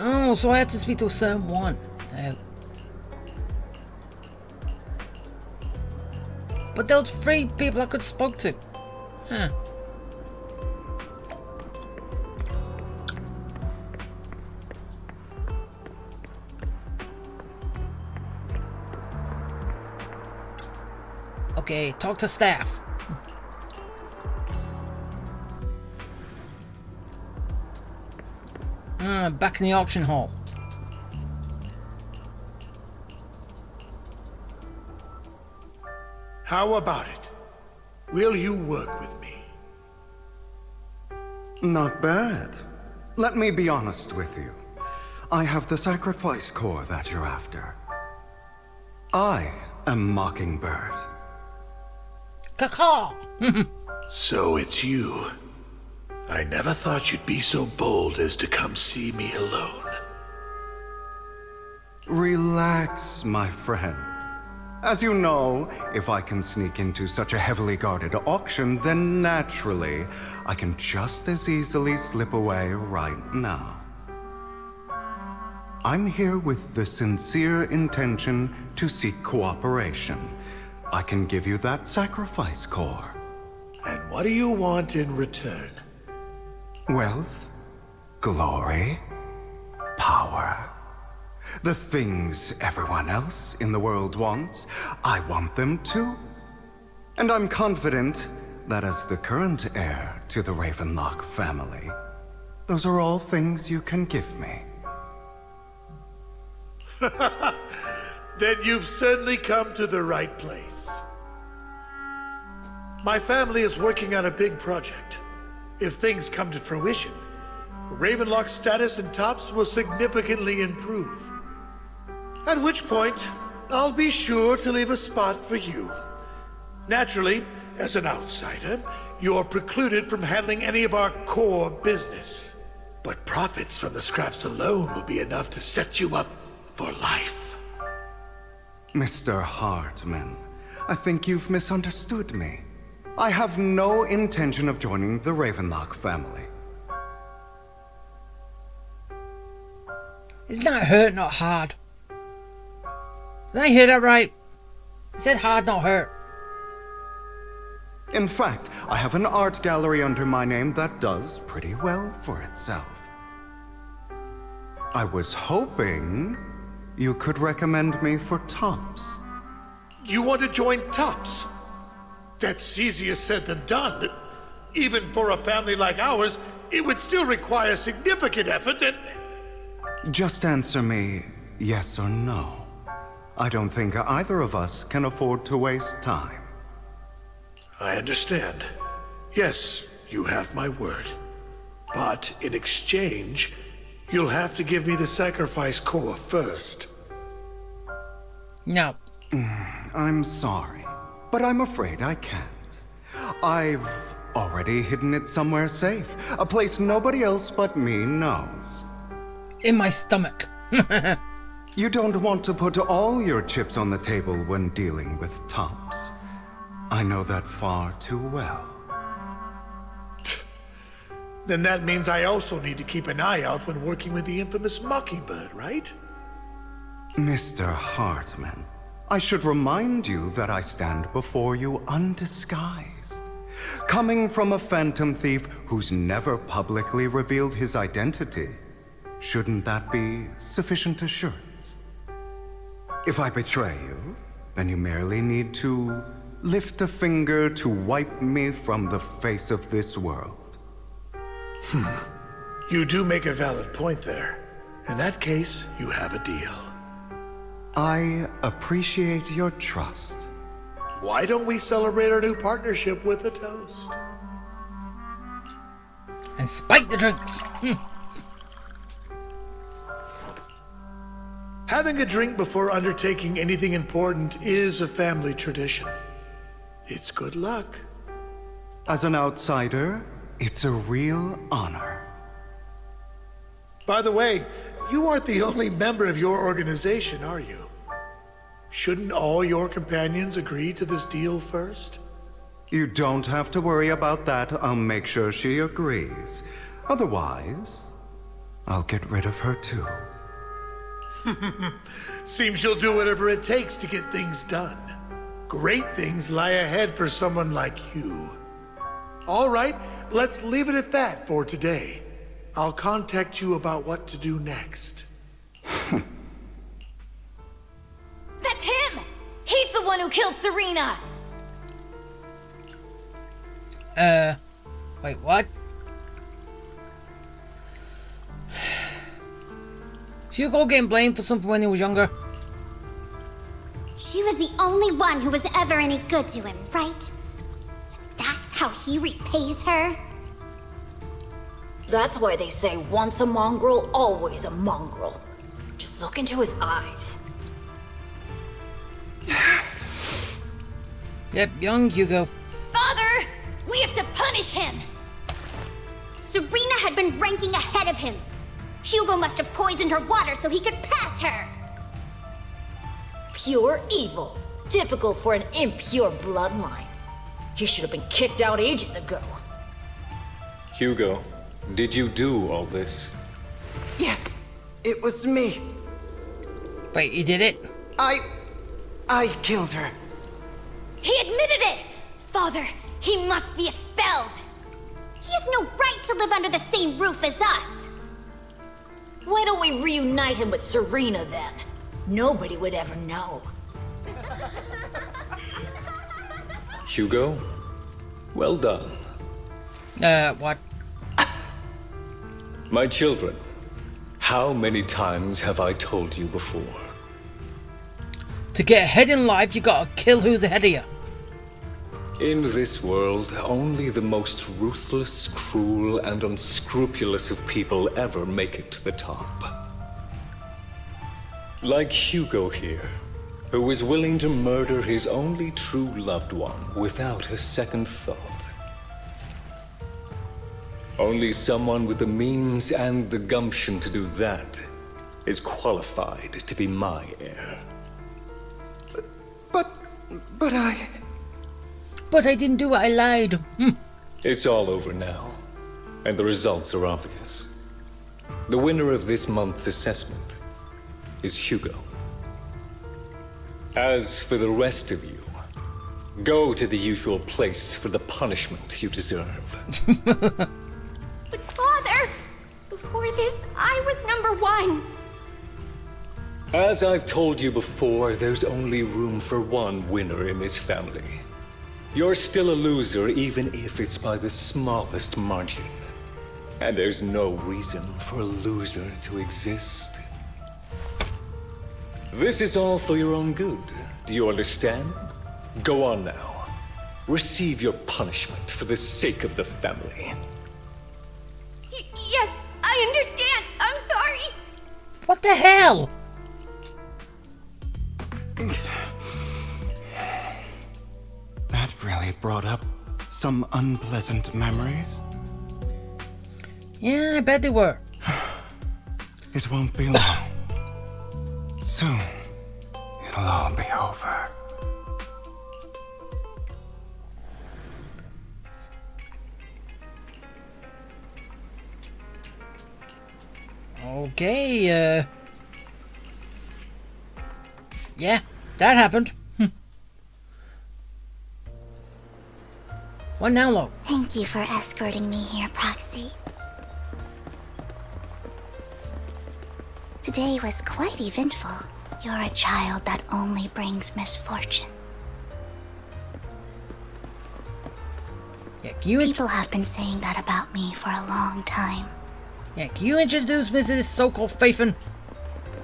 Oh, so I had to speak to someone. Oh. But there was 3 people I could spoke to. Huh. Okay, talk to staff. Back in the auction hall. How about it? Will you work with me? Not bad. Let me be honest with you. I have the sacrifice core that you're after. I am Mockingbird. Caw-caw! So it's you. I never thought you'd be so bold as to come see me alone. Relax, my friend. As you know, if I can sneak into such a heavily guarded auction, then naturally, I can just as easily slip away right now. I'm here with the sincere intention to seek cooperation. I can give you that sacrifice core. And what do you want in return? Wealth, glory, power. The things everyone else in the world wants, I want them too. And I'm confident that as the current heir to the Ravenlock family, those are all things you can give me. Then you've certainly come to the right place. My family is working on a big project. If things come to fruition, Ravenlock's status in Tops will significantly improve. At which point, I'll be sure to leave a spot for you. Naturally, as an outsider, you're precluded from handling any of our core business. But profits from the scraps alone will be enough to set you up for life. Mr. Hartman, I think you've misunderstood me. I have no intention of joining the Ravenlock family. It's not hurt, not hard. Did I hear that right? I said hard, not hurt. In fact, I have an art gallery under my name that does pretty well for itself. I was hoping you could recommend me for Tops. You want to join Tops? That's easier said than done. Even for a family like ours, it would still require significant effort and... Just answer me yes or no. I don't think either of us can afford to waste time. I understand. Yes, you have my word. But in exchange, you'll have to give me the sacrifice core first. No. I'm sorry, but I'm afraid I can't. I've already hidden it somewhere safe, a place nobody else but me knows. In my stomach. You don't want to put all your chips on the table when dealing with Tops. I know that far too well. Then that means I also need to keep an eye out when working with the infamous Mockingbird, right? Mr. Hartman, I should remind you that I stand before you undisguised. Coming from a phantom thief who's never publicly revealed his identity. Shouldn't that be sufficient assurance? If I betray you, then you merely need to lift a finger to wipe me from the face of this world. You do make a valid point there. In that case, you have a deal. I appreciate your trust. Why don't we celebrate our new partnership with a toast? And spike the drinks. Having a drink before undertaking anything important is a family tradition. It's good luck. As an outsider, it's a real honor. By the way, you aren't the only member of your organization, are you? Shouldn't all your companions agree to this deal first? You don't have to worry about that. I'll make sure she agrees. Otherwise, I'll get rid of her too. Seems you'll do whatever it takes to get things done. Great things lie ahead for someone like you. All right, let's leave it at that for today. I'll contact you about what to do next. That's him! He's the one who killed Serena! Wait, what? Hugo getting blamed for something when he was younger? She was the only one who was ever any good to him, right? That's how he repays her? That's why they say once a mongrel, always a mongrel. Just look into his eyes. Yep, young Hugo. Father! We have to punish him! Serena had been ranking ahead of him. Hugo must have poisoned her water so he could pass her. Pure evil. Typical for an impure bloodline. He should have been kicked out ages ago. Hugo, did you do all this? Yes, it was me. Wait, you did it? I killed her. He admitted it! Father, he must be expelled! He has no right to live under the same roof as us. Why don't we reunite him with Serena then? Nobody would ever know. Hugo, well done. What? My children, how many times have I told you before? To get ahead in life, you gotta kill who's ahead of you. In this world, only the most ruthless, cruel, and unscrupulous of people ever make it to the top. Like Hugo here, who was willing to murder his only true loved one without a second thought. Only someone with the means and the gumption to do that is qualified to be my heir. But I didn't do it, I lied. It's all over now, and the results are obvious. The winner of this month's assessment is Hugo. As for the rest of you, go to the usual place for the punishment you deserve. But Father, before this, I was number one. As I've told you before, there's only room for one winner in this family. You're still a loser, even if it's by the smallest margin. And there's no reason for a loser to exist. This is all for your own good. Do you understand? Go on now. Receive your punishment for the sake of the family. Yes, I understand. I'm sorry. What the hell? That really brought up some unpleasant memories. Yeah, I bet they were. It won't be long. Soon, it'll all be over. Okay, yeah, that happened. What now, Lo? Thank you for escorting me here, Proxy. Today was quite eventful. You're a child that only brings misfortune. Yeah, People have been saying that about me for a long time. Yeah, can you introduce me to this so-called Faithin?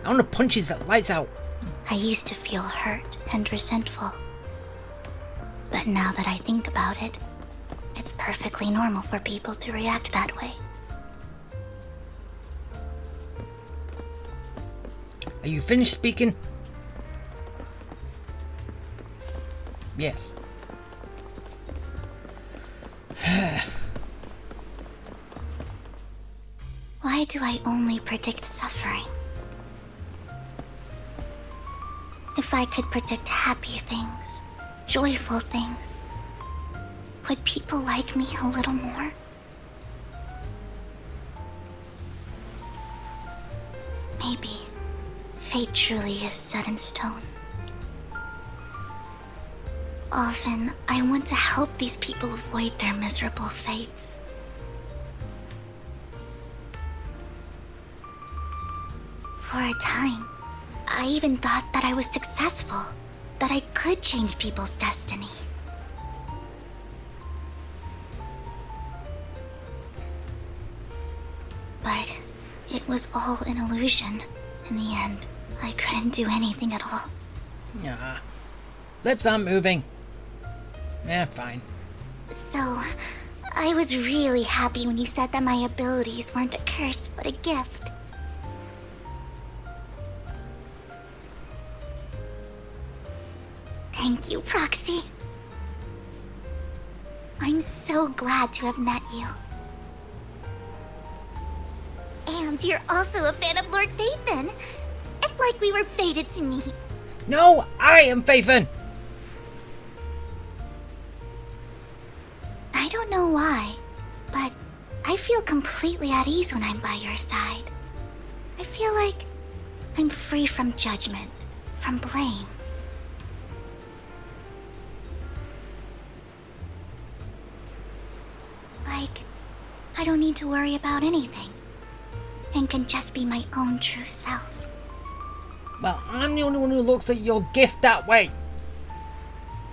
I want to punch his lights out. I used to feel hurt and resentful. But now that I think about it, it's perfectly normal for people to react that way. Are you finished speaking? Yes. Why do I only predict suffering? If I could predict happy things, joyful things, would people like me a little more? Maybe fate truly is set in stone. Often, I want to help these people avoid their miserable fates. For a time, I even thought that I was successful, that I could change people's destiny. But it was all an illusion. In the end, I couldn't do anything at all. Yeah. Lips aren't moving. Eh, fine. So, I was really happy when you said that my abilities weren't a curse, but a gift. Thank you, Proxy. I'm so glad to have met you. And you're also a fan of Lord Faithin. It's like we were fated to meet. No, I am Faithin! I don't know why, but I feel completely at ease when I'm by your side. I feel like I'm free from judgment, from blame. Like, I don't need to worry about anything, and can just be my own true self. Well, I'm the only one who looks at your gift that way.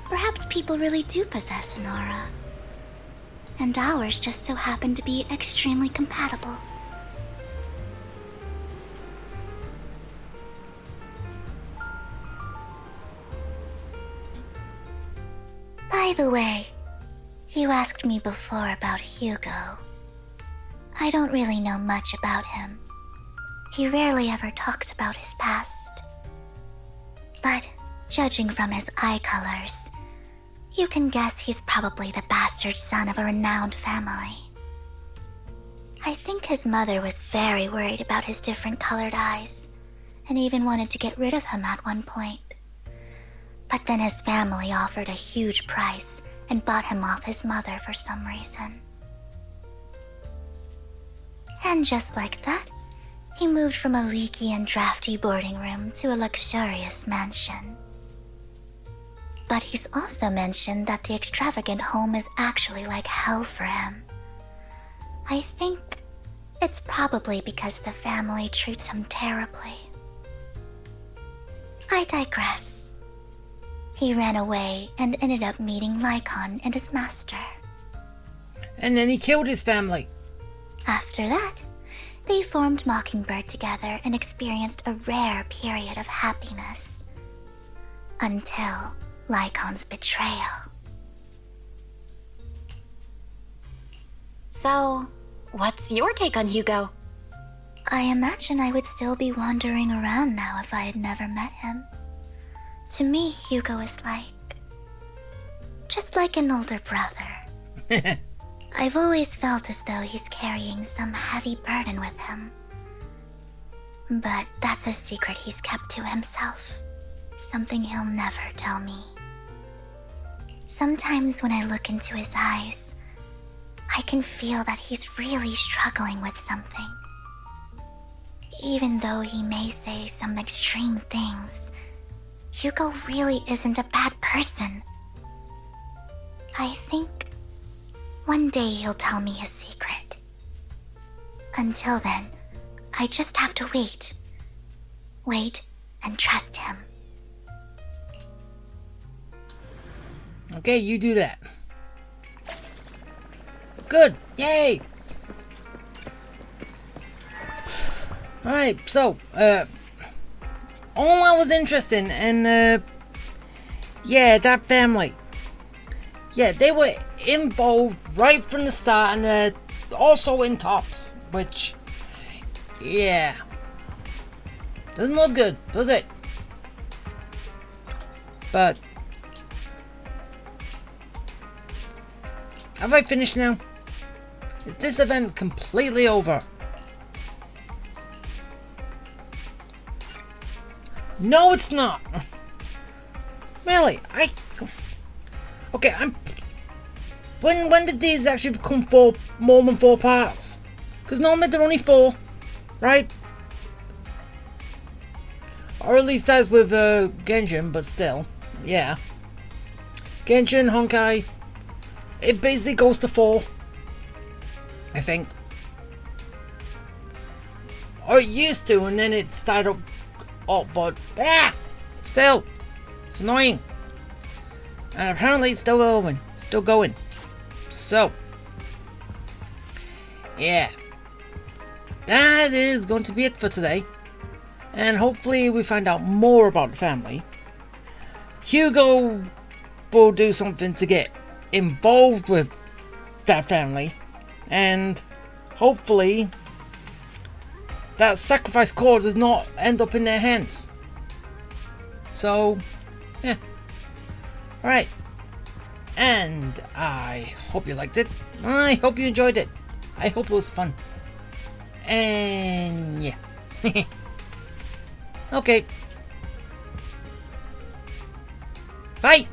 Perhaps people really do possess an aura. And ours just so happen to be extremely compatible. By the way, you asked me before about Hugo. I don't really know much about him. He rarely ever talks about his past. But judging from his eye colors, you can guess he's probably the bastard son of a renowned family. I think his mother was very worried about his different colored eyes, and even wanted to get rid of him at one point. But then his family offered a huge price and bought him off his mother for some reason. And just like that, he moved from a leaky and drafty boarding room to a luxurious mansion. But he's also mentioned that the extravagant home is actually like hell for him. I think it's probably because the family treats him terribly. I digress. He ran away and ended up meeting Lycon and his master. And then he killed his family. After that, they formed Mockingbird together and experienced a rare period of happiness. Until Lycon's betrayal. So, what's your take on Hugo? I imagine I would still be wandering around now if I had never met him. To me, Hugo is just like an older brother. I've always felt as though he's carrying some heavy burden with him. But that's a secret he's kept to himself. Something he'll never tell me. Sometimes when I look into his eyes, I can feel that he's really struggling with something. Even though he may say some extreme things, Hugo really isn't a bad person. I think one day he'll tell me his secret. Until then, I just have to wait Wait and trust him. Okay, you do that. Good! Yay! Alright, so, all I was interested in, and, yeah, that family. Yeah, they were involved right from the start, and, also in tops, which, yeah. Doesn't look good, does it? But, have I finished now? Is this event completely over? No, it's not. Really, okay, when did these actually become more than 4 parts? Because normally they're only 4, right? Or at least as with Genshin, but still, yeah. Genshin, Honkai, it basically goes to 4, I think. Or it used to, and then it started up, but still, it's annoying. And apparently it's still going. So, yeah. That is going to be it for today. And hopefully we find out more about the family. Hugo will do something to get involved with that family. And hopefully that sacrifice core does not end up in their hands. So, yeah. Alright. And I hope you liked it. I hope you enjoyed it. I hope it was fun. And yeah. Okay. Bye.